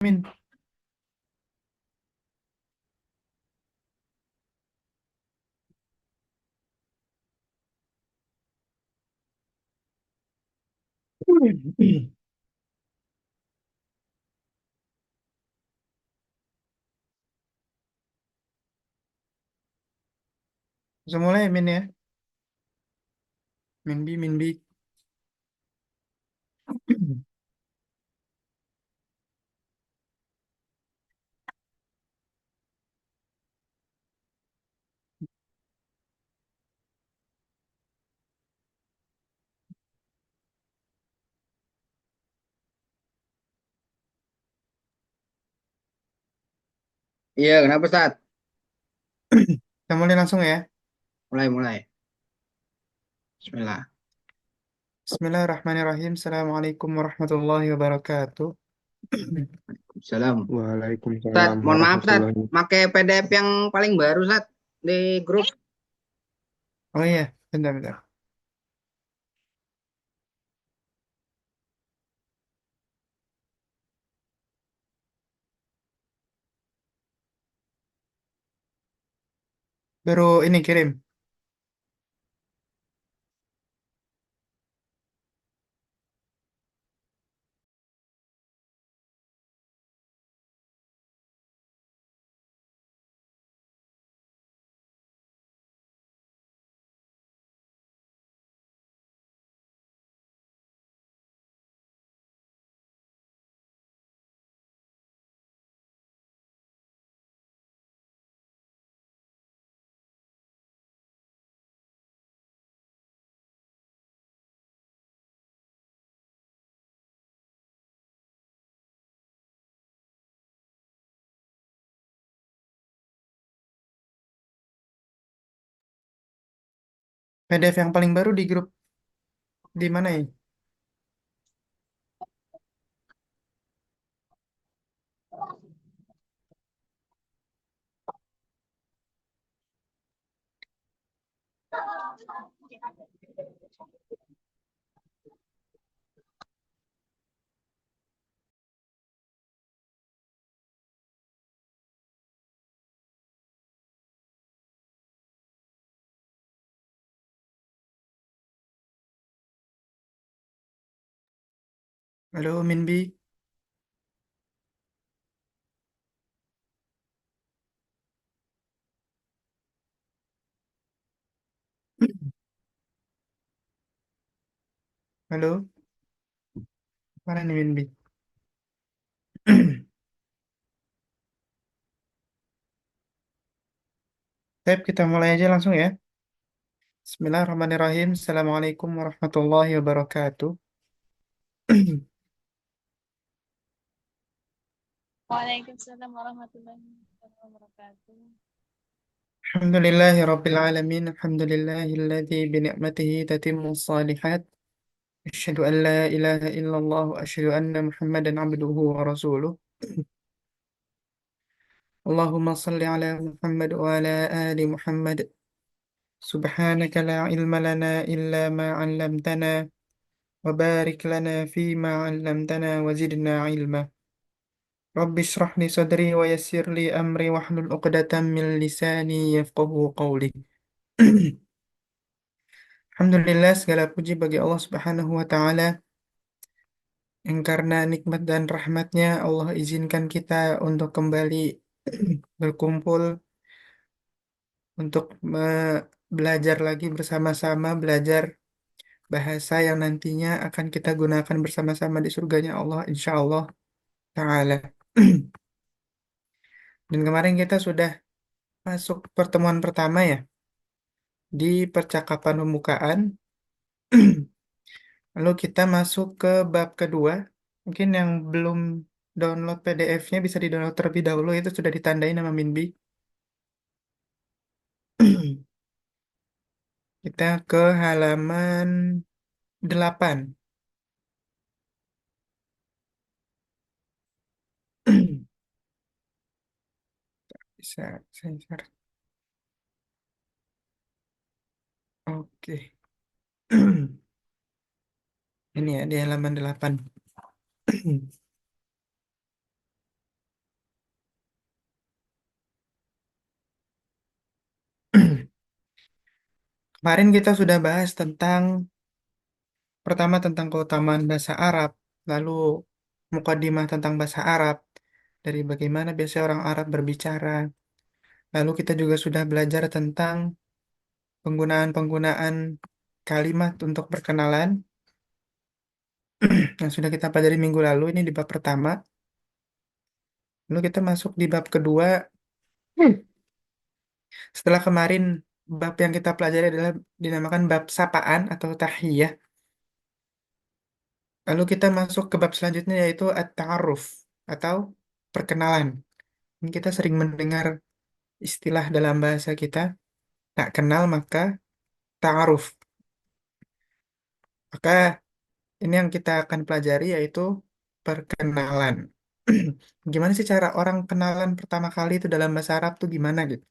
Min, bisa mulai ya, Min ya. Minbi, Minbi. Iya, kenapa, Ustaz? Kita mulai langsung ya. Mulai, mulai. Bismillah. Bismillahirrahmanirrahim. Assalamualaikum warahmatullahi wabarakatuh. Salam. Ustaz, Waalaikumsalam mohon maaf, Ustaz. warahmatullahi. Pakai PDF yang paling baru, Ustaz. Di grup. Oh iya, bentar-bentar. Baru ini kirim. PDF yang paling baru di grup di mana ya? Halo Minbi. Halo, mana nih Minbi? Tab, kita mulai aja langsung ya. Bismillahirrahmanirrahim. Assalamualaikum warahmatullahi wabarakatuh. Waalaikumsalam warahmatullahi wabarakatuh. Alhamdulillahi Rabbil Alamin. Alhamdulillahilladzi bini'matihi tatimmu shalihat. Asyhadu an la ilaha illallah wa asyhadu anna Muhammadan abduhu wa rasuluh. Allahumma salli ala Muhammad wa ala ali Muhammad. Subhanaka la ilma lana illa ma 'allamtana wa barik lana fi ma 'allamtana wa zidna ilma. Rabbi shrah li sadri wa yassir li amri wahlul 'uqdatam min lisani yafqahu qawli. Alhamdulillah, segala puji bagi Allah Subhanahu wa taala yang karena nikmat dan rahmatnya Allah izinkan kita untuk kembali berkumpul untuk belajar lagi bersama-sama, belajar bahasa yang nantinya akan kita gunakan bersama-sama di surganya Allah, insya Allah Ta'ala. Dan kemarin kita sudah masuk pertemuan pertama ya, di percakapan pembukaan. Lalu kita masuk ke bab kedua. Mungkin yang belum download PDF-nya bisa di-download terlebih dahulu, itu sudah ditandai nama Minbi. Kita ke halaman 8. Bisa saya share. Oke. Ini ya di halaman 8. Kemarin kita sudah bahas tentang pertama tentang keutamaan bahasa Arab, lalu mukadimah tentang bahasa Arab, dari bagaimana biasanya orang Arab berbicara. Lalu kita juga sudah belajar tentang penggunaan-penggunaan kalimat untuk perkenalan yang sudah kita pelajari minggu lalu ini di bab pertama. Lalu kita masuk di bab kedua. Setelah kemarin bab yang kita pelajari adalah dinamakan bab sapaan atau tahiyah. Lalu kita masuk ke bab selanjutnya yaitu at-ta'aruf atau perkenalan. Ini kita sering mendengar istilah dalam bahasa kita, tak kenal maka ta'aruf. Maka ini yang kita akan pelajari yaitu perkenalan. Gimana sih cara orang kenalan pertama kali itu dalam bahasa Arab tuh gimana gitu?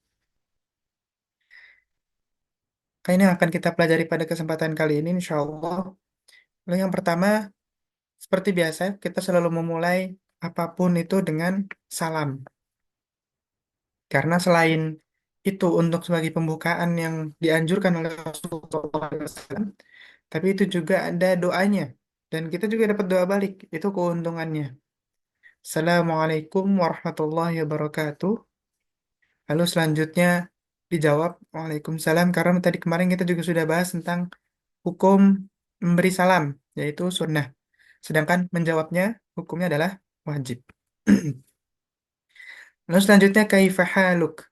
Kayak ini yang akan kita pelajari pada kesempatan kali ini insya Allah. Lalu yang pertama, seperti biasa, kita selalu memulai apapun itu dengan salam. Karena selain itu untuk sebagai pembukaan yang dianjurkan oleh Rasulullah SAW, tapi itu juga ada doanya. Dan kita juga dapat doa balik. Itu keuntungannya. Assalamualaikum warahmatullahi wabarakatuh. Lalu selanjutnya dijawab Waalaikumsalam. Karena tadi kemarin kita juga sudah bahas tentang hukum memberi salam, yaitu sunnah. Sedangkan menjawabnya hukumnya adalah wajib. Lalu selanjutnya kaifa haluk.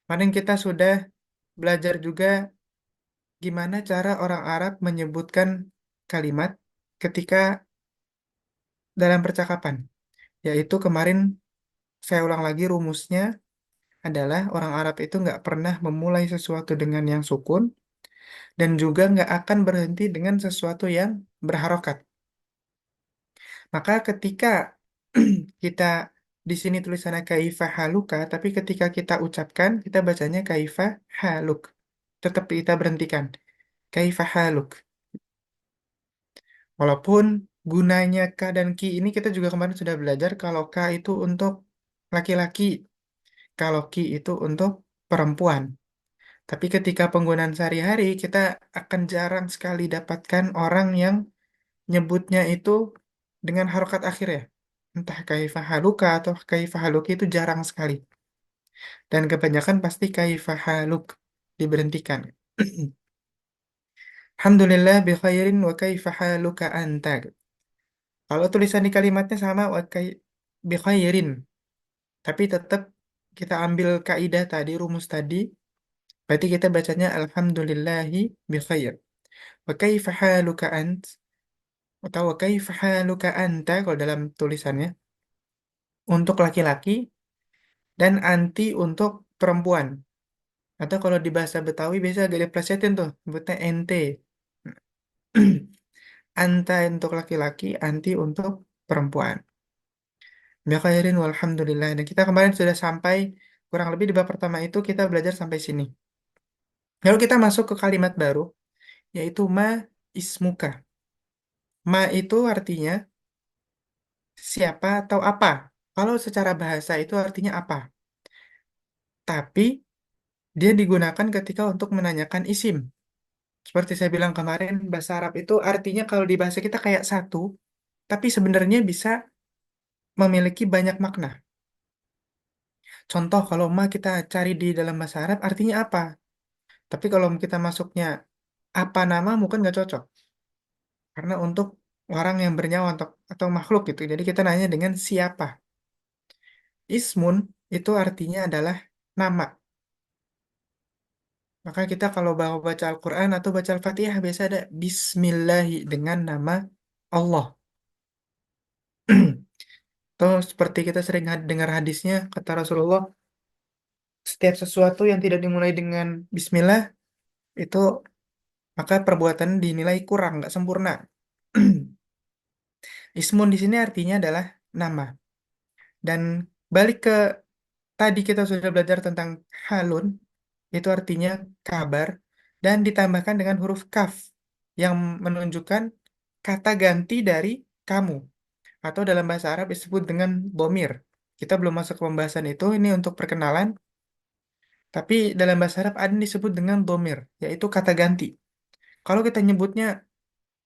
Kemarin kita sudah belajar juga gimana cara orang Arab menyebutkan kalimat ketika dalam percakapan. Yaitu kemarin saya ulang lagi rumusnya adalah orang Arab itu nggak pernah memulai sesuatu dengan yang sukun dan juga nggak akan berhenti dengan sesuatu yang berharokat. Maka ketika kita di sini tulisannya kaifa haluka, tapi ketika kita ucapkan kita bacanya kaifa haluk. Tetap kita berhentikan. Kaifa haluk. Walaupun gunanya ka dan ki ini kita juga kemarin sudah belajar kalau ka itu untuk laki-laki, kalau ki itu untuk perempuan. Tapi ketika penggunaan sehari-hari kita akan jarang sekali dapatkan orang yang nyebutnya itu dengan harokat akhir ya. Entah kaifah haluka atau kaifah haluki itu jarang sekali. Dan kebanyakan pasti kaifah haluk diberhentikan. Alhamdulillah bi khairin wa kaifah haluka anta. Kalau tulisan di kalimatnya sama wa bi khairin, tapi tetap kita ambil kaidah tadi, rumus tadi, berarti kita bacanya alhamdulillahi bi khair. Wa kaifah haluka ant atau wa kaifah haluka anta kalau dalam tulisannya untuk laki-laki dan anti untuk perempuan. Atau kalau di bahasa Betawi biasa agak diplesetin tuh, sebutnya ente. Anta untuk laki-laki, anti untuk perempuan. Ya khairin walhamdulillah. Dan kita kemarin sudah sampai kurang lebih di bab pertama itu kita belajar sampai sini. Lalu kita masuk ke kalimat baru, yaitu ma ismuka. Ma itu artinya siapa atau apa. Kalau secara bahasa itu artinya apa. Tapi dia digunakan ketika untuk menanyakan isim. Seperti saya bilang kemarin, bahasa Arab itu artinya kalau di bahasa kita kayak satu, tapi sebenarnya bisa memiliki banyak makna. Contoh, kalau ma kita cari di dalam bahasa Arab artinya apa? Tapi kalau kita masuknya apa nama mungkin nggak cocok. Karena untuk orang yang bernyawa atau makhluk gitu. Jadi kita nanya dengan siapa. Ismun itu artinya adalah nama. Maka kita kalau baca Al-Quran atau baca Al-Fatihah biasa ada Bismillahi dengan nama Allah. Atau seperti kita sering dengar hadisnya, kata Rasulullah, setiap sesuatu yang tidak dimulai dengan Bismillah, itu maka perbuatan dinilai kurang, nggak sempurna. Ismun di sini artinya adalah nama. Dan balik ke tadi kita sudah belajar tentang halun, itu artinya kabar, dan ditambahkan dengan huruf kaf, yang menunjukkan kata ganti dari kamu. Atau dalam bahasa Arab disebut dengan bomir. Kita belum masuk ke pembahasan itu, ini untuk perkenalan. Tapi dalam bahasa Arab ada yang disebut dengan domir, yaitu kata ganti. Kalau kita nyebutnya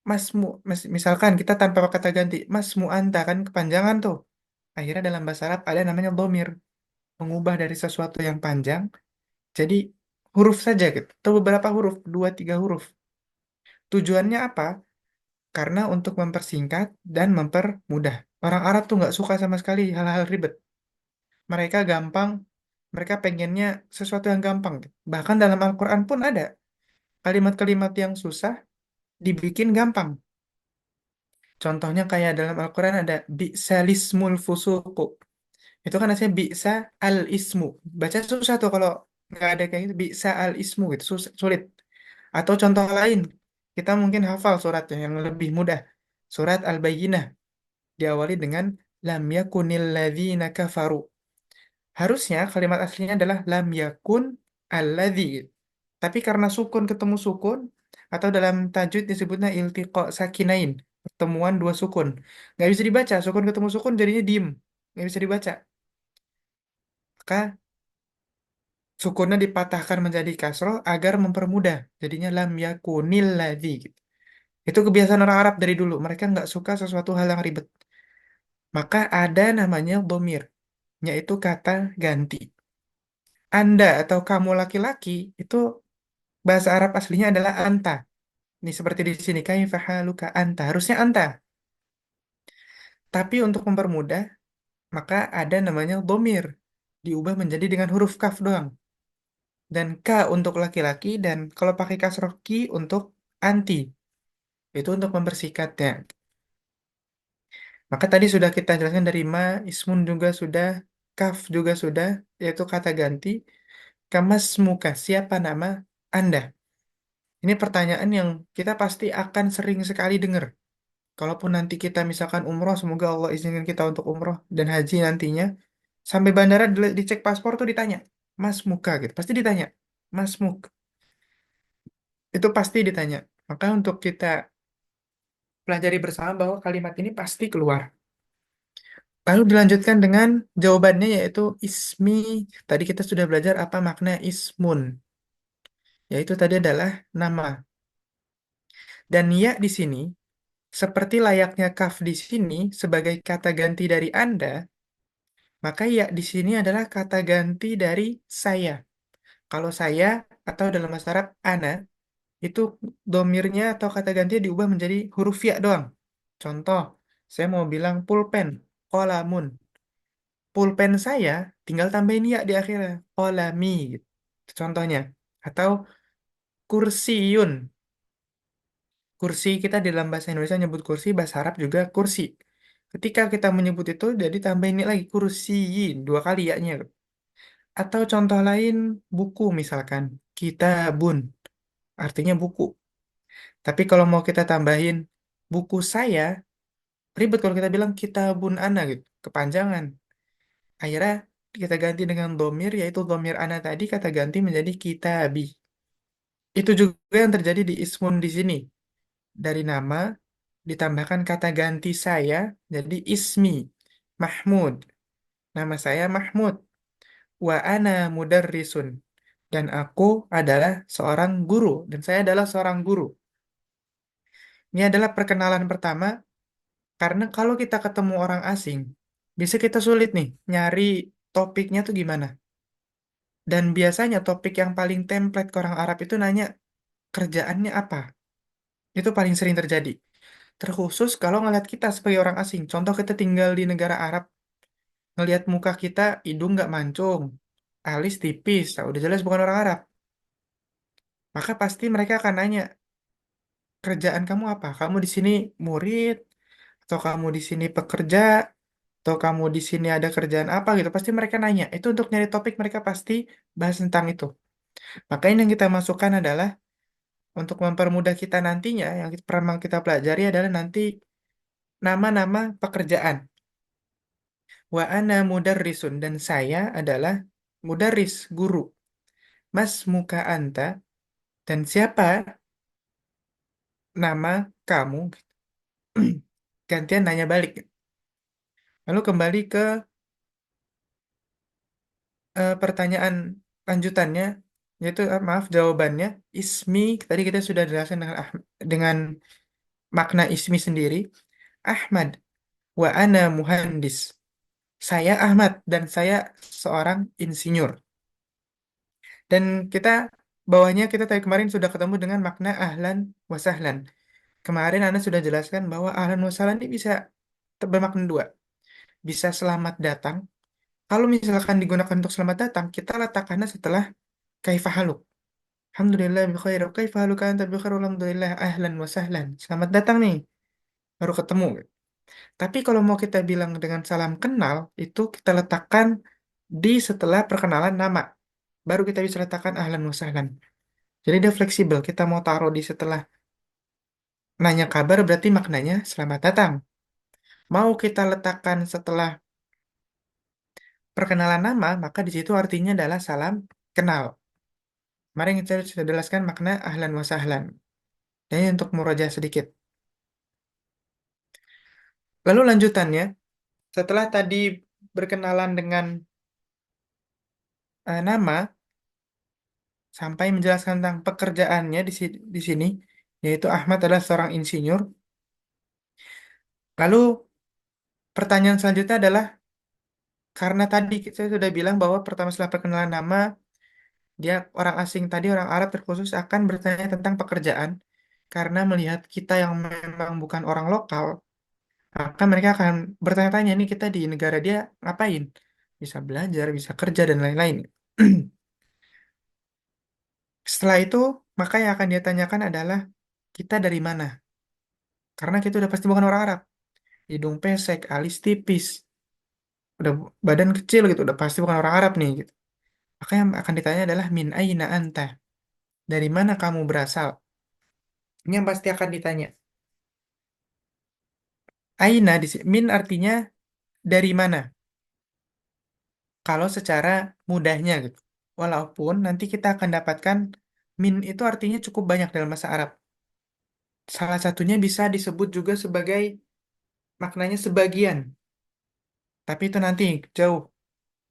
masmu, misalkan kita tanpa kata ganti, masmu anta kan kepanjangan tuh. Akhirnya dalam bahasa Arab ada namanya domir, mengubah dari sesuatu yang panjang jadi huruf saja gitu, atau beberapa huruf, dua tiga huruf. Tujuannya apa? Karena untuk mempersingkat dan mempermudah. Orang Arab tuh nggak suka sama sekali hal-hal ribet. Mereka gampang, mereka pengennya sesuatu yang gampang. Bahkan dalam Al-Quran pun ada kalimat-kalimat yang susah dibikin gampang. Contohnya kayak dalam Al-Quran ada bi'salismul fusuqu. Itu kan artinya bi'sa al-ismu. Baca susah tuh kalau nggak ada kayak gitu. Bi'sa al-ismu gitu, sulit. Atau contoh lain, kita mungkin hafal suratnya yang lebih mudah. Surat Al-Bayyinah diawali dengan lam yakunil ladzina kafaru. Harusnya kalimat aslinya adalah lam yakun alladzi. Tapi karena sukun ketemu sukun, atau dalam tajwid disebutnya iltiqa sakinain, pertemuan dua sukun. Nggak bisa dibaca, sukun ketemu sukun jadinya diem. Nggak bisa dibaca. Maka sukunnya dipatahkan menjadi kasroh agar mempermudah. Jadinya lam yakunil ladzi. Itu kebiasaan orang Arab dari dulu. Mereka nggak suka sesuatu hal yang ribet. Maka ada namanya domir, yaitu kata ganti. Anda atau kamu laki-laki itu bahasa Arab aslinya adalah anta. Ini seperti di sini kaifa haluka anta. Harusnya anta. Tapi untuk mempermudah, maka ada namanya domir. Diubah menjadi dengan huruf kaf doang. Dan K untuk laki-laki dan kalau pakai kasroh ki untuk anti. Itu untuk mempersikatnya. Maka tadi sudah kita jelaskan dari ma, ismun juga sudah, kaf juga sudah, yaitu kata ganti. Kamas muka, siapa nama Anda? Ini pertanyaan yang kita pasti akan sering sekali dengar. Kalaupun nanti kita misalkan umroh, semoga Allah izinkan kita untuk umroh dan haji nantinya, sampai bandara dicek paspor tuh ditanya, Mas Muka gitu, pasti ditanya, Mas Muk, itu pasti ditanya. Maka untuk kita pelajari bersama bahwa kalimat ini pasti keluar. Lalu dilanjutkan dengan jawabannya yaitu ismi. Tadi kita sudah belajar apa makna ismun, yaitu tadi adalah nama. Dan ya di sini, seperti layaknya kaf di sini sebagai kata ganti dari Anda, maka ya di sini adalah kata ganti dari saya. Kalau saya atau dalam bahasa Arab ana, itu domirnya atau kata gantinya diubah menjadi huruf ya doang. Contoh, saya mau bilang pulpen, kolamun. Pulpen saya tinggal tambahin ya di akhirnya, kolami gitu. Contohnya. Atau kursiun. Kursi kita di dalam bahasa Indonesia nyebut kursi, bahasa Arab juga kursi. Ketika kita menyebut itu, jadi tambahin ini lagi kursiyin, dua kali ya-nya. Atau contoh lain, buku misalkan, kitabun, artinya buku. Tapi kalau mau kita tambahin buku saya, ribet kalau kita bilang kitabun ana gitu, kepanjangan. Akhirnya kita ganti dengan domir, yaitu domir ana tadi kata ganti menjadi kitabi. Itu juga yang terjadi di ismun di sini. Dari nama ditambahkan kata ganti saya jadi ismi Mahmud. Nama saya Mahmud. Wa ana mudarrisun. Dan aku adalah seorang guru. Dan saya adalah seorang guru. Ini adalah perkenalan pertama karena kalau kita ketemu orang asing, bisa kita sulit nih nyari topiknya tuh gimana. Dan biasanya topik yang paling template ke orang Arab itu nanya kerjaannya apa. Itu paling sering terjadi. Terkhusus kalau ngeliat kita sebagai orang asing. Contoh kita tinggal di negara Arab, ngelihat muka kita, hidung nggak mancung, alis tipis, nah, udah jelas bukan orang Arab. Maka pasti mereka akan nanya, kerjaan kamu apa? Kamu di sini murid, atau kamu di sini pekerja, atau kamu di sini ada kerjaan apa gitu. Pasti mereka nanya. Itu untuk nyari topik mereka pasti bahas tentang itu. Makanya yang kita masukkan adalah untuk mempermudah kita nantinya, yang pernah kita pelajari adalah nanti nama-nama pekerjaan. Wa ana mudarrisun dan saya adalah mudarris, guru. Mas muka anta dan siapa nama kamu? Gantian nanya balik. Lalu kembali ke pertanyaan lanjutannya, yaitu maaf jawabannya, ismi tadi kita sudah jelaskan dengan dengan makna ismi sendiri. Ahmad wa ana muhandis. Saya Ahmad dan saya seorang insinyur. Dan kita bawahnya kita tadi kemarin sudah ketemu dengan makna ahlan wa sahlan. Kemarin Anda sudah jelaskan bahwa ahlan wa sahlan ini bisa bermakna dua. Bisa selamat datang. Kalau misalkan digunakan untuk selamat datang, kita letakkannya setelah kaifa haluk. Alhamdulillah bi khair. Kaifa haluka anta bi khair. Alhamdulillah ahlan wa sahlan. Selamat datang nih. Baru ketemu. Tapi kalau mau kita bilang dengan salam kenal, itu kita letakkan di setelah perkenalan nama. Baru kita bisa letakkan ahlan wa sahlan. Jadi dia fleksibel. Kita mau taruh di setelah nanya kabar berarti maknanya selamat datang. Mau kita letakkan setelah perkenalan nama, maka di situ artinya adalah salam kenal. Kemarin kita sudah jelaskan makna ahlan wa sahlan. Dan ini untuk murojaah sedikit. Lalu lanjutannya, setelah tadi berkenalan dengan nama, sampai menjelaskan tentang pekerjaannya di sini, yaitu Ahmad adalah seorang insinyur. Lalu pertanyaan selanjutnya adalah, karena tadi saya sudah bilang bahwa pertama setelah perkenalan nama, dia orang asing tadi, orang Arab terkhusus akan bertanya tentang pekerjaan. Karena melihat kita yang memang bukan orang lokal, maka mereka akan bertanya-tanya, nih kita di negara dia ngapain? Bisa belajar, bisa kerja, dan lain-lain. Setelah itu, maka yang akan dia tanyakan adalah, kita dari mana? Karena kita udah pasti bukan orang Arab. Hidung pesek, alis tipis, udah badan kecil gitu, udah pasti bukan orang Arab nih gitu. Maka yang akan ditanya adalah min aina anta, dari mana kamu berasal? Ini yang pasti akan ditanya. Aina di sini, min artinya dari mana? Kalau secara mudahnya gitu. Walaupun nanti kita akan dapatkan min itu artinya cukup banyak dalam bahasa Arab. Salah satunya bisa disebut juga sebagai maknanya sebagian, tapi itu nanti jauh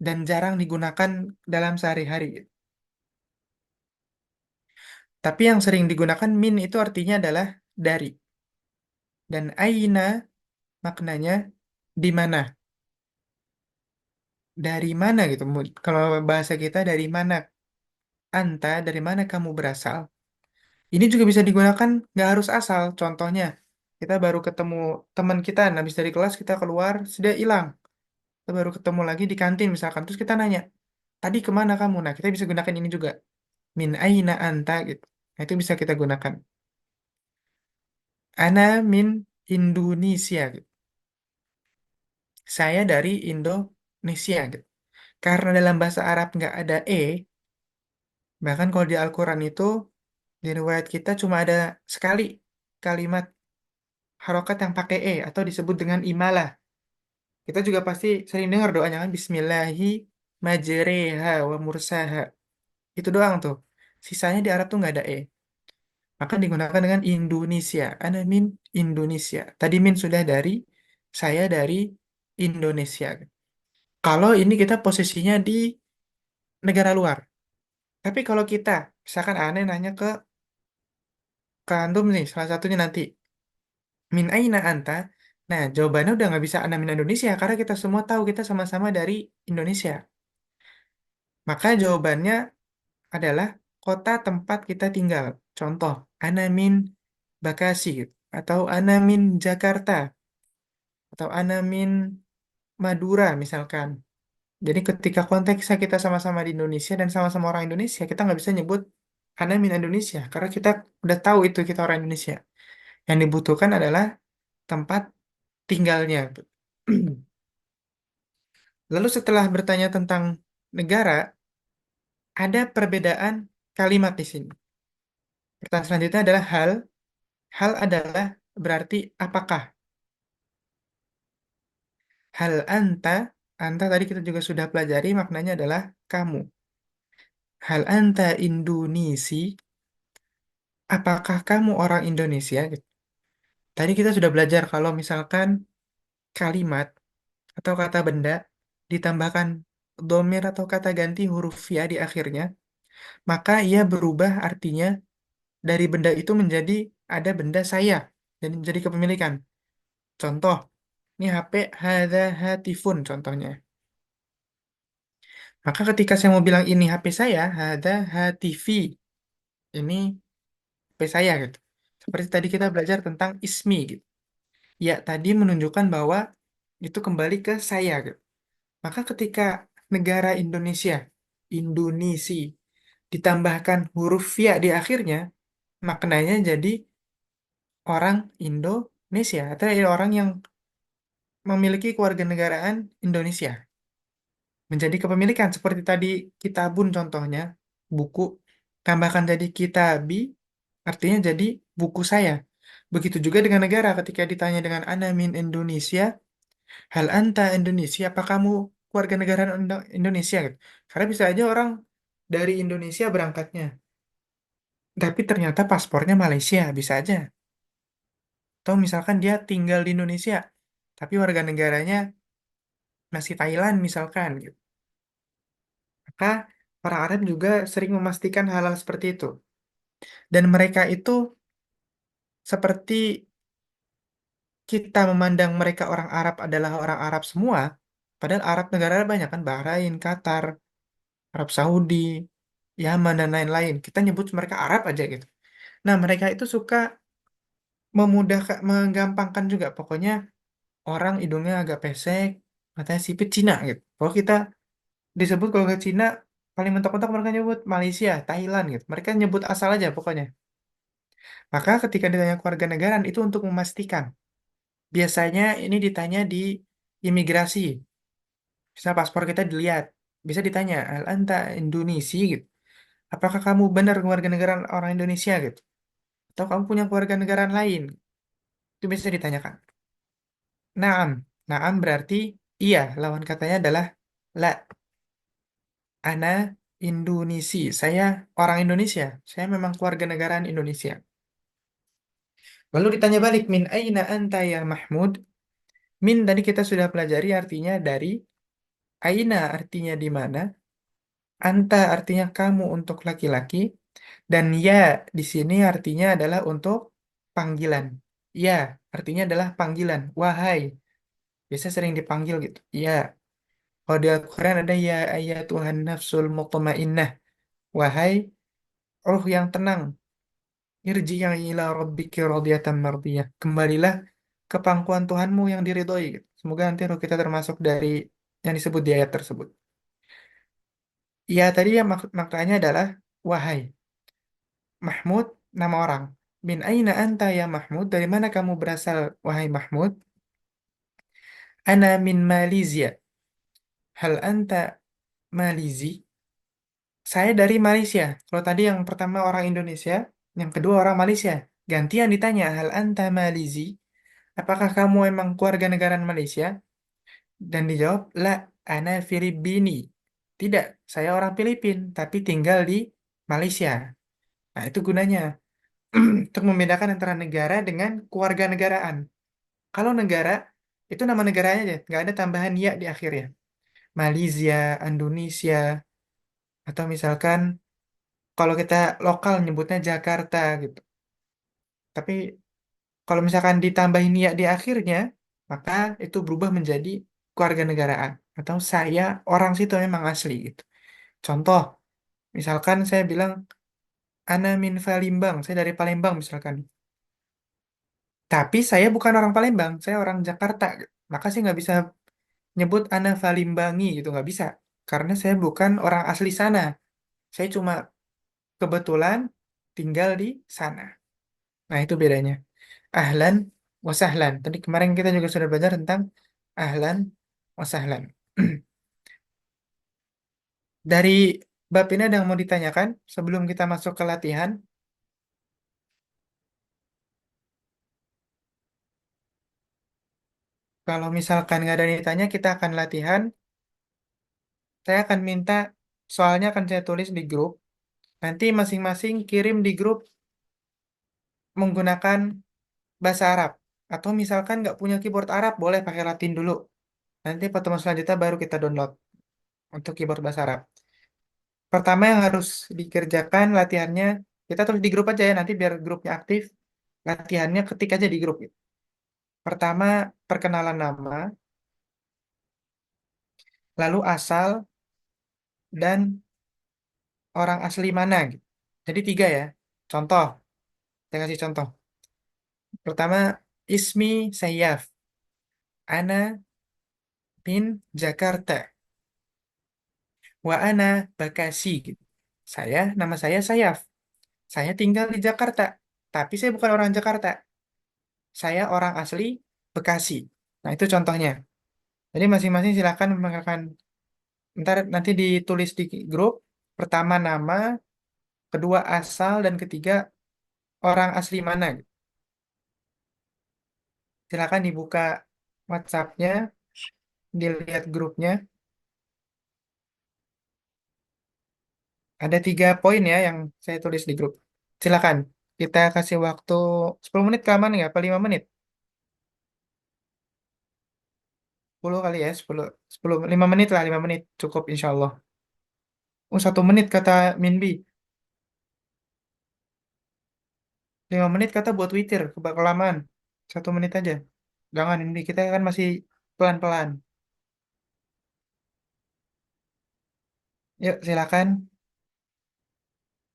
dan jarang digunakan dalam sehari-hari. Tapi yang sering digunakan min itu artinya adalah dari. Dan aina maknanya di mana. Dari mana gitu. Kalau bahasa kita dari mana anta, dari mana kamu berasal. Ini juga bisa digunakan nggak harus asal. Contohnya, kita baru ketemu teman kita, nah, habis dari kelas kita keluar, sudah hilang. Kita baru ketemu lagi di kantin misalkan. Terus kita nanya, tadi kemana kamu? Nah, kita bisa gunakan ini juga. Min aina anta gitu. Nah, itu bisa kita gunakan. Ana min Indonesia gitu. Saya dari Indonesia gitu. Karena dalam bahasa Arab nggak ada bahkan kalau di Al-Quran itu, di riwayat kita cuma ada sekali kalimat harokat yang pakai atau disebut dengan imalah. Kita juga pasti sering dengar doanya kan, Bismillahi majreha wa mursaha. Itu doang tuh. Sisanya di Arab tuh nggak ada Maka digunakan dengan Indonesia. Ana min Indonesia. Tadi min sudah dari, saya dari Indonesia. Kalau ini kita posisinya di negara luar. Tapi kalau kita, misalkan aneh nanya ke antum nih, salah satunya nanti, min aina anta? Nah, jawabannya udah nggak bisa ana min Indonesia, karena kita semua tahu kita sama-sama dari Indonesia. Maka jawabannya adalah kota tempat kita tinggal. Contoh, ana min Bekasi, atau ana min Jakarta, atau ana min Madura misalkan. Jadi ketika konteksnya kita sama-sama di Indonesia dan sama-sama orang Indonesia, kita nggak bisa nyebut ana min Indonesia, karena kita udah tahu itu kita orang Indonesia. Yang dibutuhkan adalah tempat tinggalnya. Lalu setelah bertanya tentang negara, ada perbedaan kalimat di sini. Pertanyaan selanjutnya adalah hal. Hal adalah berarti apakah. Hal anta, anta tadi kita juga sudah pelajari maknanya adalah kamu. Hal anta Indonesi, apakah kamu orang Indonesia? Gitu. Tadi kita sudah belajar kalau misalkan kalimat atau kata benda ditambahkan domir atau kata ganti huruf ya di akhirnya, maka ia berubah artinya dari benda itu menjadi ada benda saya dan menjadi kepemilikan. Contoh, ini HP hadza hatifun contohnya. Maka ketika saya mau bilang ini HP saya, hadza hatifi, ini HP saya gitu. Seperti tadi kita belajar tentang ismi gitu. Ya, tadi menunjukkan bahwa itu kembali ke saya gitu. Maka ketika negara Indonesia, Indonesi, ditambahkan huruf ya di akhirnya, maknanya jadi orang Indonesia atau ya orang yang memiliki kewarganegaraan Indonesia. Menjadi kepemilikan seperti tadi kitabun contohnya, buku tambahkan jadi kitabi, artinya jadi buku saya. Begitu juga dengan negara ketika ditanya dengan ana min Indonesia, hal anta Indonesia, apa kamu keluarga negara Indonesia gitu. Karena bisa aja orang dari Indonesia berangkatnya, tapi ternyata paspornya Malaysia, bisa aja. Atau misalkan dia tinggal di Indonesia, tapi warga negaranya masih Thailand misalkan gitu. Maka orang Arab juga sering memastikan hal-hal seperti itu. Dan mereka itu seperti kita memandang mereka orang Arab adalah orang Arab semua, padahal Arab negara banyak kan, Bahrain, Qatar, Arab Saudi, Yaman, dan lain-lain. Kita nyebut mereka Arab aja gitu. Nah, mereka itu suka memudahkan, menggampangkan juga. Pokoknya orang hidungnya agak pesek, matanya sipit Cina gitu. Kalau kita disebut kalau ke Cina, paling mentok-mentok mereka nyebut Malaysia, Thailand gitu. Mereka nyebut asal aja pokoknya. Maka ketika ditanya kewarganegaraan itu untuk memastikan. Biasanya ini ditanya di imigrasi. Bisa paspor kita dilihat. Bisa ditanya, Al anta Indonesia gitu. Apakah kamu benar keluarga negara orang Indonesia gitu? Atau kamu punya keluarga negara lain? Itu bisa ditanyakan. Naam. Naam berarti iya. Lawan katanya adalah la. Ana Indonesia. Saya orang Indonesia. Saya memang keluarga negaraan Indonesia. Lalu ditanya balik, min aina anta ya Mahmud? Min tadi kita sudah pelajari artinya dari, aina artinya di mana, anta artinya kamu untuk laki-laki, dan ya di sini artinya adalah untuk panggilan. Ya artinya adalah panggilan. Wahai. Biasa sering dipanggil gitu. Ya. Kalau di Al-Quran ada ya ayat Tuhan nafsul mutmainnah. Wahai roh yang tenang. Irji'i ila rabbiki radiyatan mardiyah. Kembalilah ke pangkuan Tuhanmu yang diridhoi gitu. Semoga nanti roh kita termasuk dari yang disebut di ayat tersebut. Ya tadi ya maknanya adalah wahai Mahmud, nama orang. Min aina anta ya Mahmud? Dari mana kamu berasal wahai Mahmud? Ana min Malaysia. Hal anta Malizi? Saya dari Malaysia. Kalau tadi yang pertama orang Indonesia, yang kedua orang Malaysia. Gantian ditanya, hal anta Malizi? Apakah kamu emang keluarga negaraan Malaysia? Dan dijawab, la, ana Filipini. Tidak, saya orang Filipin, tapi tinggal di Malaysia. Nah, itu gunanya. Untuk membedakan antara negara dengan keluarga negaraan. Kalau negara, itu nama negaranya aja. Nggak ada tambahan ya di akhirnya. Malaysia, Indonesia, atau misalkan kalau kita lokal nyebutnya Jakarta gitu. Tapi kalau misalkan ditambahin ya di akhirnya, maka itu berubah menjadi kewarganegaraan. Atau saya orang situ memang asli gitu. Contoh, misalkan saya bilang, Ana min Palembang, saya dari Palembang misalkan. Tapi saya bukan orang Palembang, saya orang Jakarta. Maka saya nggak bisa nyebut Ana Palembangi gitu, nggak bisa. Karena saya bukan orang asli sana. Saya cuma kebetulan tinggal di sana. Nah, itu bedanya. Ahlan wasahlan. Tadi kemarin kita juga sudah belajar tentang ahlan wasahlan. Dari bab ini ada yang mau ditanyakan sebelum kita masuk ke latihan? Kalau misalkan nggak ada yang ditanya, kita akan latihan. Saya akan minta soalnya akan saya tulis di grup. Nanti masing-masing kirim di grup menggunakan bahasa Arab. Atau misalkan nggak punya keyboard Arab, boleh pakai Latin dulu. Nanti pertemuan selanjutnya baru kita download. untuk keyboard bahasa Arab. Pertama yang harus dikerjakan latihannya, kita tulis di grup aja ya, nanti biar grupnya aktif. Latihannya ketik aja di grup. Pertama, perkenalan nama, lalu asal, dan orang asli mana gitu. Jadi tiga ya. Contoh, saya kasih contoh. Pertama, Ismi Sayyaf. Ana min Jakarta. Wa ana Bakasi gitu. Nama saya Sayyaf. Saya tinggal di Jakarta. Tapi saya bukan orang Jakarta. Saya orang asli Bekasi. Nah, itu contohnya. Jadi masing-masing silakan mengenalkan. Ntar nanti ditulis di grup. Pertama nama, kedua asal, dan ketiga orang asli mana gitu. Silakan dibuka WhatsApp-nya, dilihat grupnya. Ada 3 poin ya yang saya tulis di grup. Silakan. Kita kasih waktu 10 menit keaman nggak? Apa 5 menit? 10 kali ya, 10, 5 menit lah, 5 menit. Cukup insya Allah. Oh, 1 menit kata Minbi. 5 menit kata buat witir, kelamaan. 1 menit aja. Jangan, Minbi. Kita kan masih pelan-pelan. Yuk, silakan.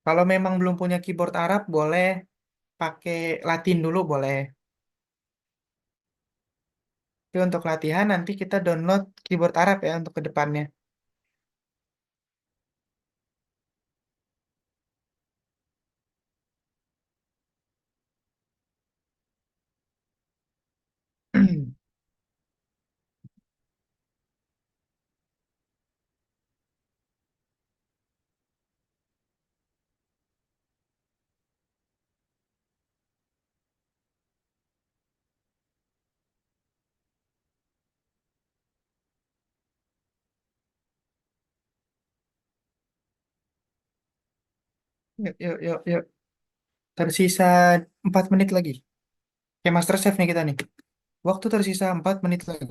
Kalau memang belum punya keyboard Arab, boleh pakai Latin dulu, boleh. Tapi untuk latihan, nanti kita download keyboard Arab ya untuk ke depannya. Yuk, yuk, yuk, yuk. Tersisa 4 menit lagi. Kayak MasterChef nih kita nih. Waktu tersisa 4 menit lagi.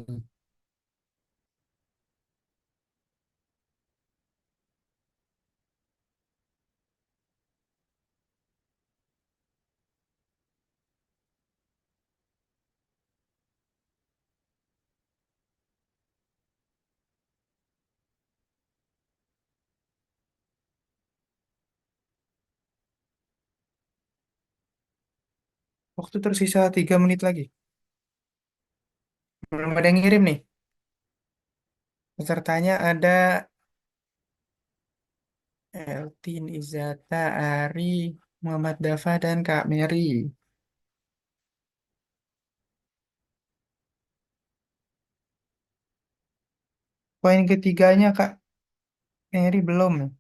Waktu tersisa 3 menit lagi. Belum ada yang ngirim nih. Pesertanya ada Eltin, Izata, Ari, Muhammad Dafa, dan Kak Mary. Poin ketiganya Kak Mary belum.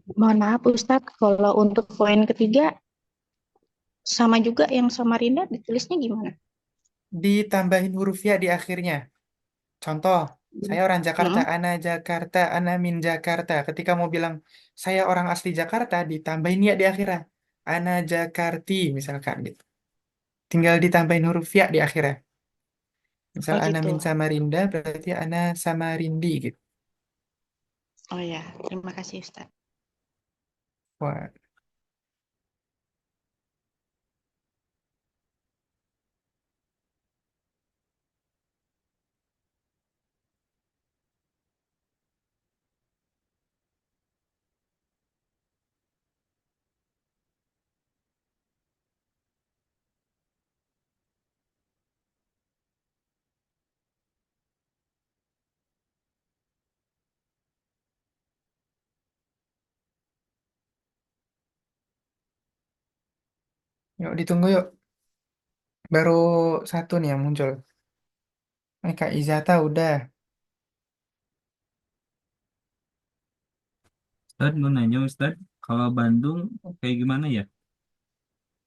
Mohon maaf Ustadz, kalau untuk poin ketiga sama juga yang Samarinda ditulisnya gimana? Ditambahin huruf ya di akhirnya. Contoh, saya orang Jakarta, Mm-mm. Ana Jakarta, Ana min Jakarta. Ketika mau bilang saya orang asli Jakarta, ditambahin ya di akhirnya. Ana Jakarti, misalkan gitu. Tinggal ditambahin huruf ya di akhirnya. Misal Oh Ana gitu. min Samarinda, berarti Ana Samarindi gitu. Oh ya, terima kasih Ustadz. Wah, yuk ditunggu yuk. Baru satu nih yang muncul. Kak Izata udah. Ustadz mau nanya Ustadz, kalau Bandung kayak gimana ya?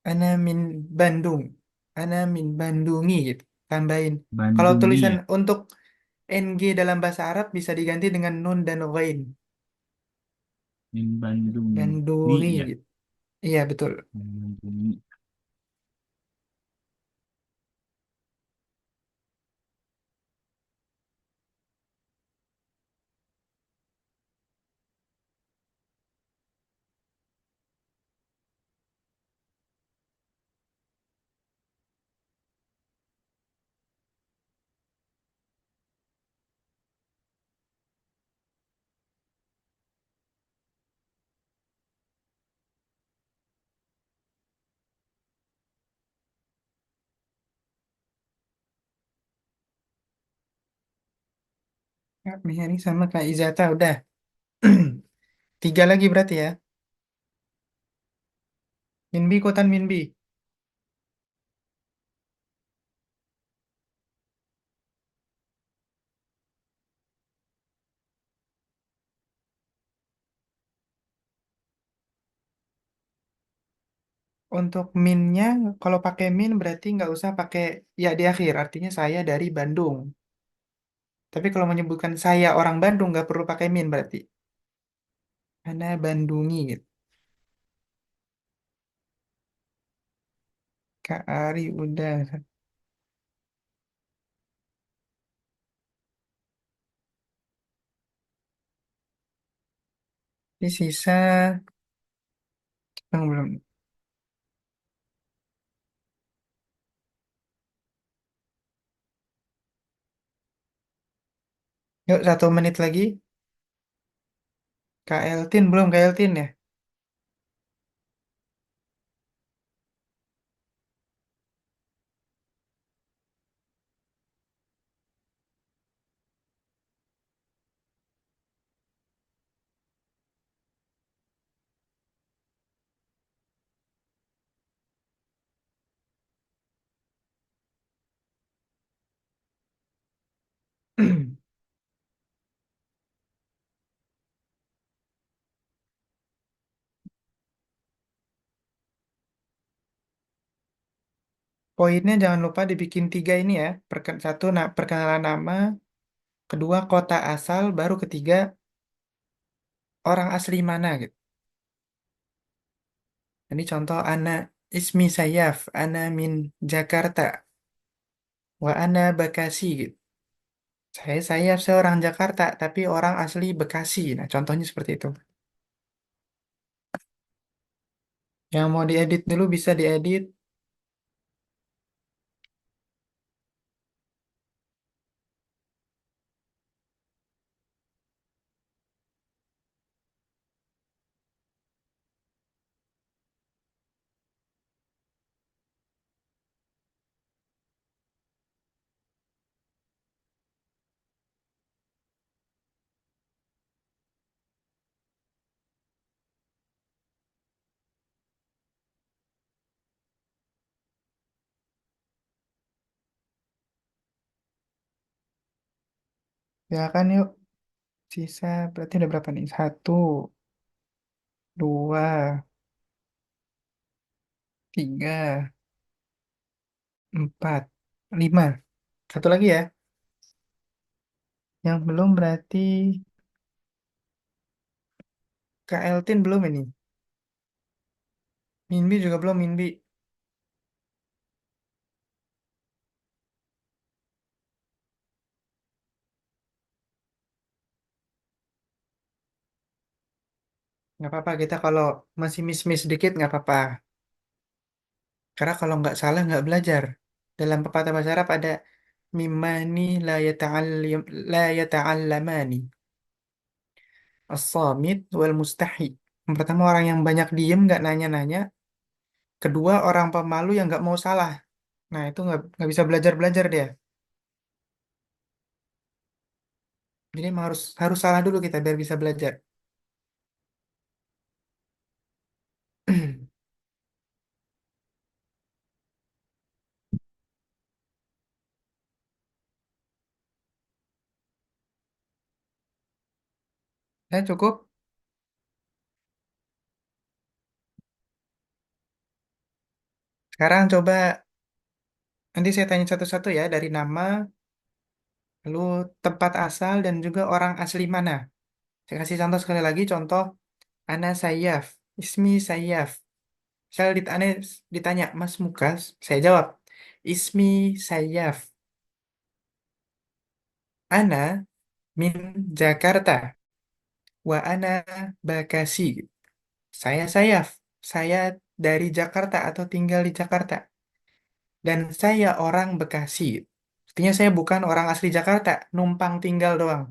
Ana min Bandung. Ana min Bandungi gitu. Tambahin. Kalau Bandungi tulisan ya? untuk NG dalam bahasa Arab bisa diganti dengan nun dan ghain. Yang Bandungi Bandungi ya? gitu. Iya betul. Bandungi. Kak Mihari sama Kak Izata udah. Tiga lagi berarti ya. Minbi, ikutan Minbi. Untuk minnya, kalau pakai min berarti nggak usah pakai ya di akhir. Artinya saya dari Bandung. Tapi kalau menyebutkan saya orang Bandung nggak perlu pakai min berarti. Ana Bandungi gitu. Kak Ari udah. Ini sisa yang belum. Yuk 1 menit lagi. Kak Eltin belum Kak Eltin ya. Poinnya jangan lupa dibikin tiga ini ya. Satu, perkenalan nama. Kedua, kota asal. Baru ketiga, orang asli mana gitu. Ini contoh Ana Ismi Sayaf. Ana min Jakarta. Wa Ana Bekasi gitu. Saya orang Jakarta, tapi orang asli Bekasi. Nah, contohnya seperti itu. Yang mau diedit dulu bisa diedit. Ya kan yuk. Sisa berarti ada berapa nih? Satu, dua, tiga, empat, lima. Satu lagi ya. Yang belum berarti Kak Eltin belum ini. Minbi juga belum Minbi. Nggak apa-apa kita kalau masih miss-miss sedikit nggak apa-apa. Karena kalau nggak salah nggak belajar. Dalam pepatah bahasa Arab ada mimani la yata'allamani. As-samit wal mustahi. Yang pertama orang yang banyak diem nggak nanya-nanya. Kedua orang pemalu yang nggak mau salah. Nah itu nggak bisa belajar-belajar dia. Jadi emang harus harus salah dulu kita biar bisa belajar. Ya cukup. Sekarang coba nanti saya tanya satu-satu ya dari nama, lalu tempat asal dan juga orang asli mana. Saya kasih contoh sekali lagi, contoh Ana Sayyaf, Ismi Sayyaf. Saya ditanya, Mas Mukas, saya jawab, Ismi Sayyaf, Ana min Jakarta, wa Ana Bakasi. Saya Sayyaf, saya dari Jakarta atau tinggal di Jakarta. Dan saya orang Bekasi. Artinya saya bukan orang asli Jakarta, numpang tinggal doang.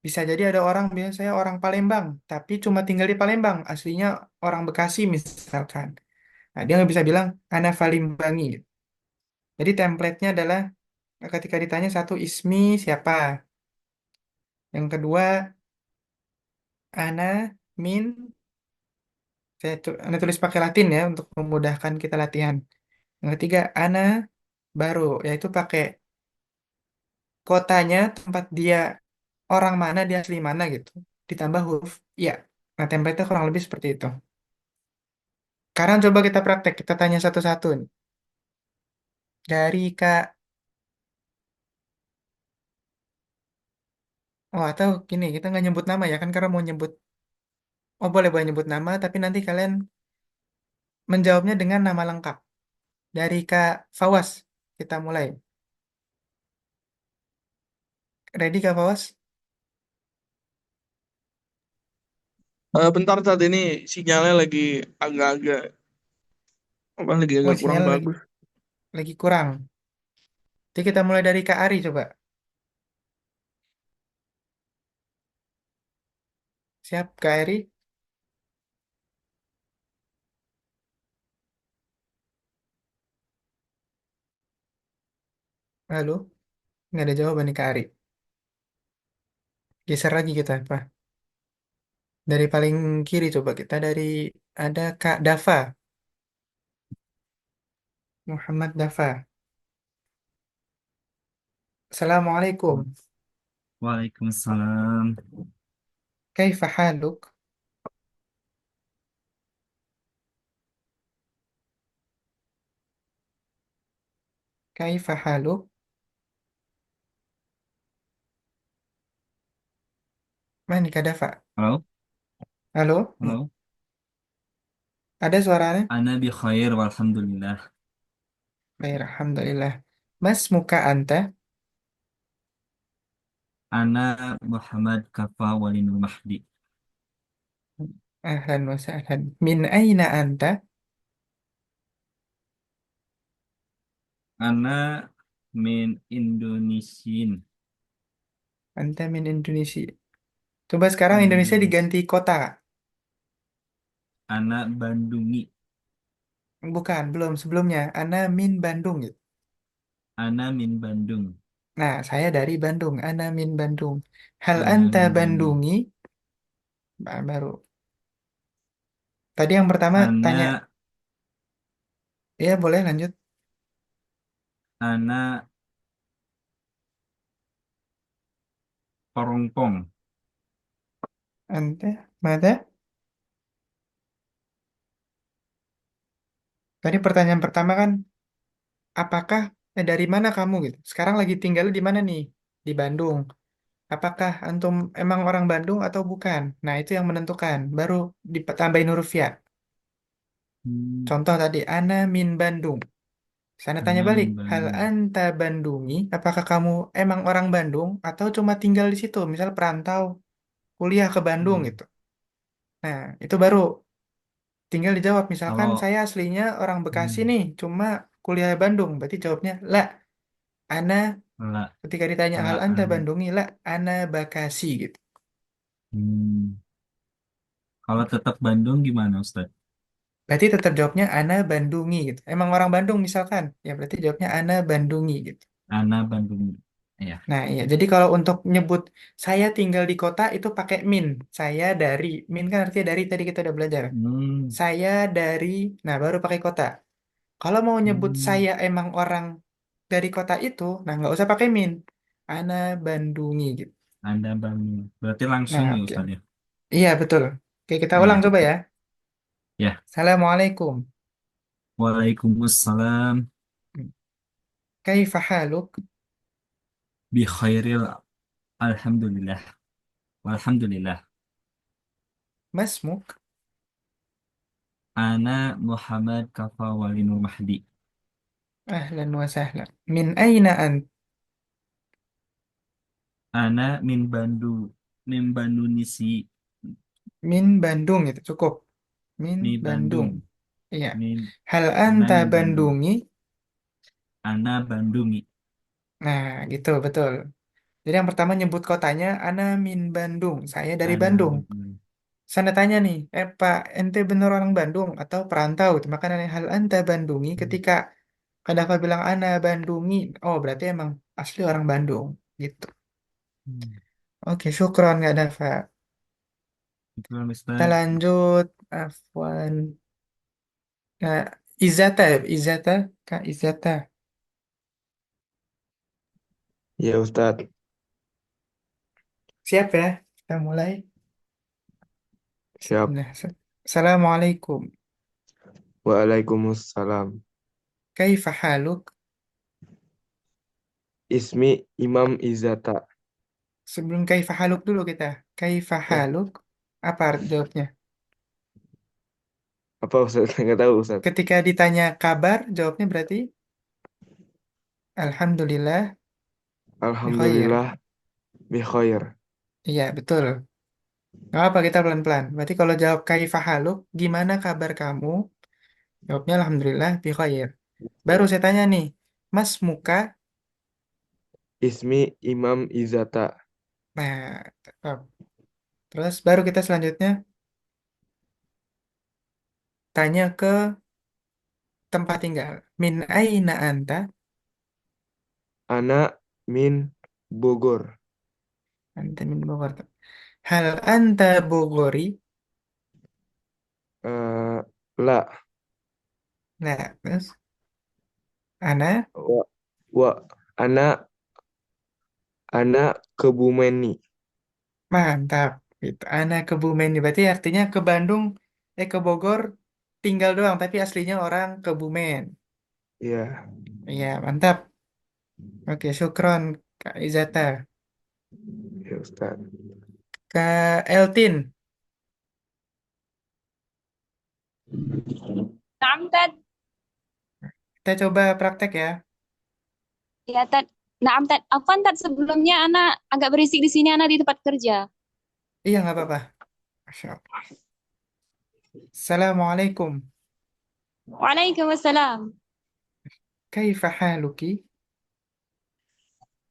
Bisa jadi ada orang bilang saya orang Palembang, tapi cuma tinggal di Palembang, aslinya orang Bekasi misalkan. Nah, dia nggak bisa bilang Ana Falimbangi. Jadi template-nya adalah ketika ditanya satu ismi siapa, Yang kedua, ana min, ana tulis pakai Latin ya untuk memudahkan kita latihan. Yang ketiga, ana baru, yaitu pakai kotanya, tempat dia orang mana, dia asli mana gitu. Ditambah huruf ya. Nah, template-nya kurang lebih seperti itu. Sekarang coba kita praktek, kita tanya satu-satu nih. Dari Kak, oh atau gini, kita nggak nyebut nama ya kan karena mau nyebut, oh boleh boleh nyebut nama, tapi nanti kalian menjawabnya dengan nama lengkap. Dari Kak Fawas, kita mulai. Ready Kak Fawas? Bentar saat ini sinyalnya lagi agak-agak lagi Oh agak kurang sinyal bagus. lagi kurang. Jadi kita mulai dari Kak Ari coba. Siap Kak Ari? Halo? Nggak ada jawaban nih Kak Ari. Geser lagi kita, Pak. Dari paling kiri coba kita dari ada Kak Dava, Muhammad Dava. Assalamualaikum. Waalaikumsalam. Kaifa haluk? Kaifa haluk? Mana Kak Dava? Halo, Halo? halo. Ada suaranya? Ana bi khair walhamdulillah. Baik, Alhamdulillah. Mas muka anta? Ana Muhammad Kafa Walinul Mahdi. Ahlan wa sahlan. Min aina anta? Ana min Indonesian. Anta min Indonesia. Coba sekarang Indonesia Indonesia. diganti kota. Ana Bandungi. Bukan, belum sebelumnya. Ana min Bandung gitu. Ana min Bandung. Nah, saya dari Bandung. Ana min Bandung. Hal Ana anta min Bandung. Bandungi? Baru. Tadi yang pertama tanya, Ana ya boleh lanjut. Ana Korongpong. Anta, mana? Tadi pertanyaan pertama kan, apakah dari mana kamu gitu? Sekarang lagi tinggal di mana nih? Di Bandung. Apakah antum emang orang Bandung atau bukan? Nah, itu yang menentukan. Baru ditambahin huruf ya. Hmm, Contoh tadi, Ana min Bandung. Sana tanya Ana balik, min hal Bandung. anta Bandungi? Apakah kamu emang orang Bandung atau cuma tinggal di situ? Misal perantau, kuliah ke Bandung Hmm. gitu. Nah, itu baru tinggal dijawab. Misalkan Kalau saya aslinya orang Bekasi hmm, nih, cuma kuliah di Bandung. Berarti jawabnya, la, ana, la ketika ditanya hal la anta an. Bandungi, la, ana Bakasi gitu. Hmm. Kalau tetap Bandung gimana Ustaz? Berarti tetap jawabnya ana Bandungi gitu. Emang orang Bandung misalkan, ya berarti jawabnya ana Bandungi gitu. Ana Bandung. Ya. Nah, iya. Jadi kalau untuk nyebut saya tinggal di kota itu pakai min. Saya dari, min kan artinya dari tadi kita udah belajar. Hmm. Saya dari, nah baru pakai kota. Kalau mau nyebut Hmm. saya emang orang dari kota itu, nah nggak usah pakai min. Ana Bandungi gitu. Anda Bandung. Berarti langsung Nah, ya oke. Ustaz ya. Iya betul. Oke, kita ulang Iya. coba ya. Ya. Assalamualaikum. Waalaikumsalam. Kaifa haluk? Bi khairil alhamdulillah. Walhamdulillah. Masmuk? Ana Muhammad Kafa Walinul Mahdi. Ahlan wa sahlan. Min aina ant? Ana min Bandung. Min Bandunisi. Min Bandung itu cukup. Min Mi Bandung. Bandung. Iya. Min Hal Ana anta min Bandung. Bandungi? Ana Bandungi. Nah, gitu betul. Jadi yang pertama nyebut kotanya, Ana min Bandung. Saya dari Ana Bandung. Bandung. Sana tanya nih, Pak, ente bener orang Bandung atau perantau? Itu makanya hal anta Bandungi ketika Kadafa bilang Ana Bandungi. Oh, berarti emang asli orang Bandung. Gitu. Hmm. Oke, syukron nggak Dafa. Kebetulan Kita Ustaz. lanjut. Afwan. Kak Izata ya? Izata? Kak Izata. Ya Ustadz, Siap ya? Kita mulai. siap. Nah, Assalamualaikum. Waalaikumsalam. Kaifa haluk? Ismi Imam Izata. Sebelum kaifa haluk dulu kita. Kaifa Ya, haluk? Apa jawabnya? apa Ustadz? Nggak tahu Ustadz. Ketika ditanya kabar, jawabnya berarti Alhamdulillah bi khair. Alhamdulillah bi khair. Iya, betul. Nggak apa kita pelan-pelan. Berarti kalau jawab kaifa haluk, gimana kabar kamu? Jawabnya Alhamdulillah bi khair. Baru saya tanya nih, Mas Muka. Ismi Imam Izata. Nah, tetap. Terus baru kita selanjutnya tanya ke tempat tinggal. Min aina anta? Ana min Bogor. Anta min Bogor. Hal anta Bogori? La. Nah, terus ana Wa. Wa. Ana. Ana Kebumeni. mantap. Itu ana ke Bumen. Berarti artinya ke Bandung, ke Bogor tinggal doang, tapi aslinya orang Kebumen. Ya, Iya, mantap. Oke, syukron Kak Izata. ya Ustadz. Kak Eltin, Naam, Tad. kita coba praktek ya. Ya, Tad. Naam, Tad. Afwan, Tad. Sebelumnya anak agak berisik di sini, anak di tempat kerja. Iya, nggak apa-apa. Masya Allah. Assalamualaikum. Waalaikumsalam. Kaifa haluki?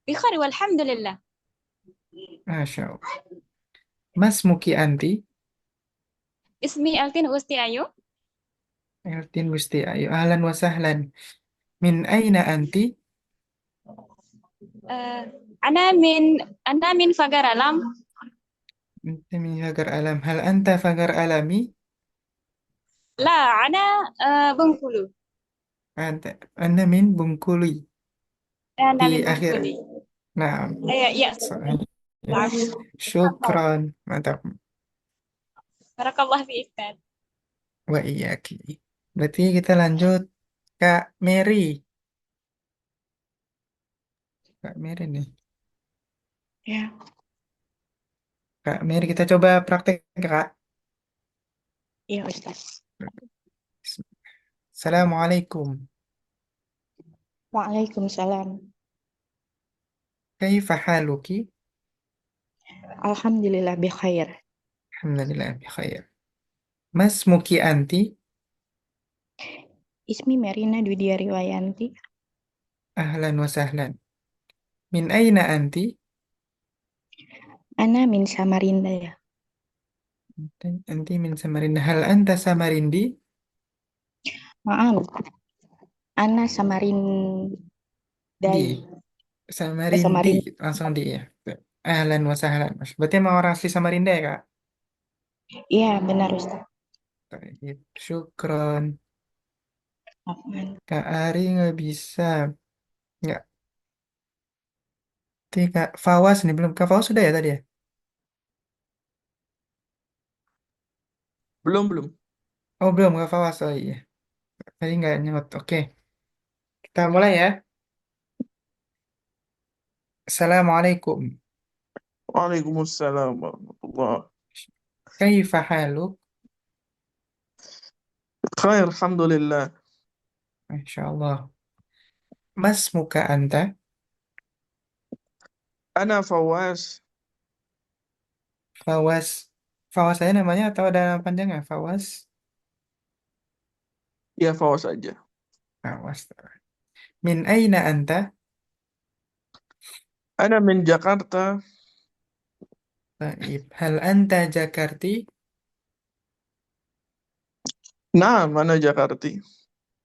Bikhari walhamdulillah. Masya Allah. Mas Muki Anti, Ismi Altin Usti Ayu. Eltin Musti Ayu, ahlan wa sahlan. Min aina anti? Eh, ana min Fagar Alam. Inti min Fagar Alam. Hal anta Fagar Alami? La, ana Bengkulu. Anta, anda min Bengkulu. Ana Di min akhir. Bengkulu. Nah, Ya, sahih. Ya. maaf. Syukron. Mantap. Barakallah fiik, Tad. Wa iyaki. Berarti kita lanjut Kak Mary. Kak Mary nih. Ya, Kak Mary kita coba praktek Kak. iya Ustaz. Assalamualaikum. Waalaikumsalam. Kaifa haluki? Alhamdulillah bi khair. Alhamdulillah bi khair. Mas Muki Anti, Ismi Merina Dwidia Riwayanti. ahlan wa sahlan. Min aina anti? Ana min Samarinda ya. Anti min Samarinda. Hal anta Samarindi? Maaf, Ana Samarindai. Di Samarindi. Samarinda. Langsung di ya. Ahlan wa sahlan. Berarti emang orang asli Samarinda ya Kak? Iya, benar Ustaz. Baik. Syukron. Afwan. Kak Ari nggak bisa. Nggak. Nanti Kak Fawas nih belum. Kak Fawas sudah ya tadi ya? Belum, belum. Oh belum Kak Fawas. Oh iya. Tadi nggak nyot. Oke. Kita mulai ya. Assalamualaikum. Waalaikumsalam warahmatullah. Kaifa haluk? Khair, alhamdulillah. Masya Allah. Mas muka anta? Ana Fawaz. Fawas. Fawas saya namanya atau ada nama panjangnya? Fawas. Ya, Fawaz aja. Fawas. Min aina anta? Ana min Jakarta. Baik. Hal anta Jakarti? Nah, mana Jakarta?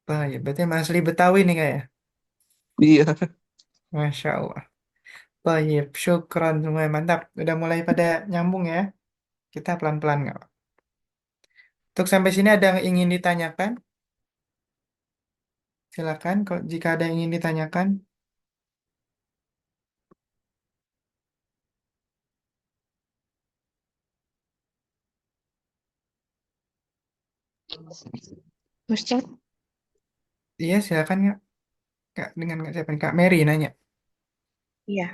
Baik. Berarti emang asli Betawi nih kayak. Iya. Masya Allah. Tayyib, syukron semua. Mantap. Udah mulai pada nyambung ya. Kita pelan-pelan nggak? Untuk sampai sini ada yang ingin ditanyakan? Silakan kok jika ada yang ingin ditanyakan. Ustadz, Iya, silakan nggak? Kak, dengan nggak siapa nih? Kak Mary nanya. iya.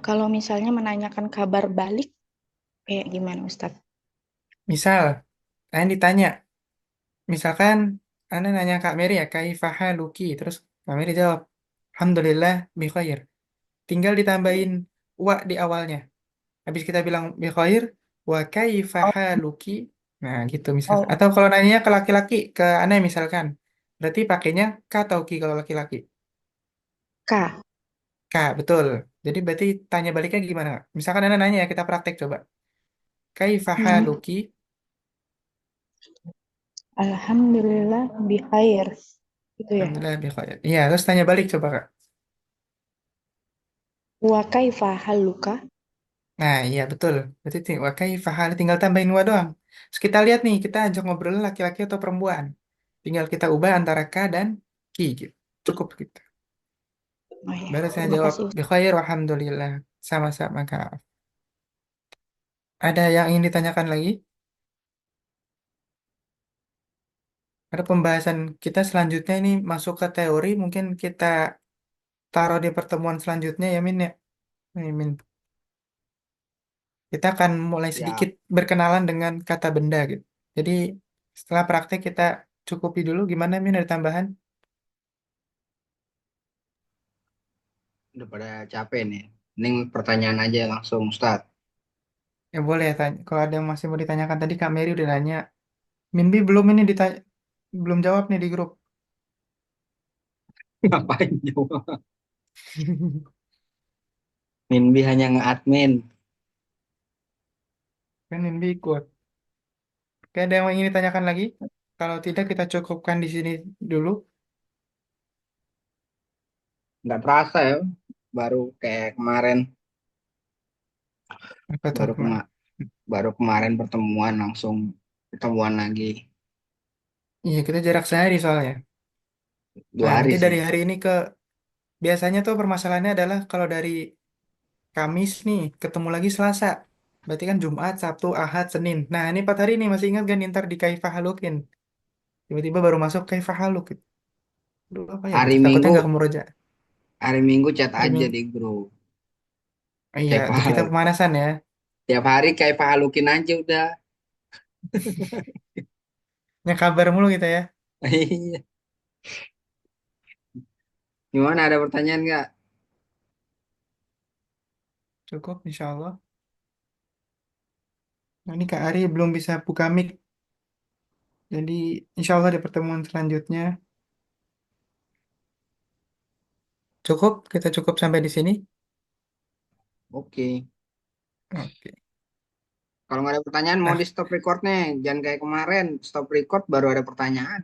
Kalau misalnya menanyakan kabar balik, kayak gimana Ustadz? Misal, kalian ditanya. Misalkan Anda nanya Kak Mary ya, kaifaha luki. Terus Kak Mary jawab, Alhamdulillah bi khair. Tinggal ditambahin wa di awalnya. Habis kita bilang bi khair, wa Oh, kaifaha luki. Nah, gitu misalkan. oh, Atau kalau nanya ke laki-laki, ke Anda misalkan. Berarti pakainya ka atau ki kalau laki-laki. Kak. Kak, betul. Jadi berarti tanya baliknya gimana? Misalkan Anda nanya ya, kita praktek coba. Kaifaha Hmm. luki. Alhamdulillah bi khair. Gitu ya. Alhamdulillah bi khair. Iya, terus tanya balik coba Kak. Wa kaifa haluka? Nah, iya betul. Berarti wakai fahal tinggal tambahin wa doang. Terus kita lihat nih, kita ajak ngobrol laki-laki atau perempuan. Tinggal kita ubah antara ka dan ki gitu. Cukup gitu. Oh ya, Baru saya terima jawab kasih. bi khair alhamdulillah. Sama-sama Kak. Ada yang ingin ditanyakan lagi? Ada pembahasan kita selanjutnya ini masuk ke teori, mungkin kita taruh di pertemuan selanjutnya ya Min ya. Nih, Min. Kita akan mulai Ya, sedikit berkenalan dengan kata benda gitu. Jadi setelah praktek kita cukupi dulu. Gimana Min, ada tambahan? udah pada capek nih. Mending pertanyaan aja langsung, Ustadz. Ya boleh ya tanya. Kalau ada yang masih mau ditanyakan tadi Kak Mary udah nanya. Minbi belum ini ditanya, belum jawab nih di grup. Ngapain jawab? Minbi hanya nge-admin. Kan Minbi ikut. Oke, ada yang ingin ditanyakan lagi? Kalau tidak kita cukupkan di sini dulu. Nggak terasa ya, baru kayak kemarin, Apa tuh baru kemarin? baru kemarin pertemuan langsung ketemuan lagi Iya kita jarak sehari soalnya. dua Nah hari nanti sih. dari hari ini ke biasanya tuh permasalahannya adalah kalau dari Kamis nih ketemu lagi Selasa. Berarti kan Jumat, Sabtu, Ahad, Senin. Nah ini 4 hari nih masih ingat kan ntar di Kaifah Halukin. Tiba-tiba baru masuk Kaifah Haluk. Dulu apa ya gitu. Hari Takutnya Minggu, nggak kemuroja. hari Minggu chat Hari aja Minggu. di grup. Iya, Kayak untuk kita pahal. pemanasan ya. Tiap hari kayak pahalukin aja udah. Yang kabar mulu kita ya. Iya. Gimana, ada pertanyaan nggak? Cukup, insya Allah. Nah, ini Kak Ari belum bisa buka mic. Jadi, insya Allah di pertemuan selanjutnya. Cukup, kita cukup sampai di sini. Oke. Oke. Kalau nggak ada pertanyaan mau Nah, di stop recordnya. Jangan kayak kemarin, stop record baru ada pertanyaan.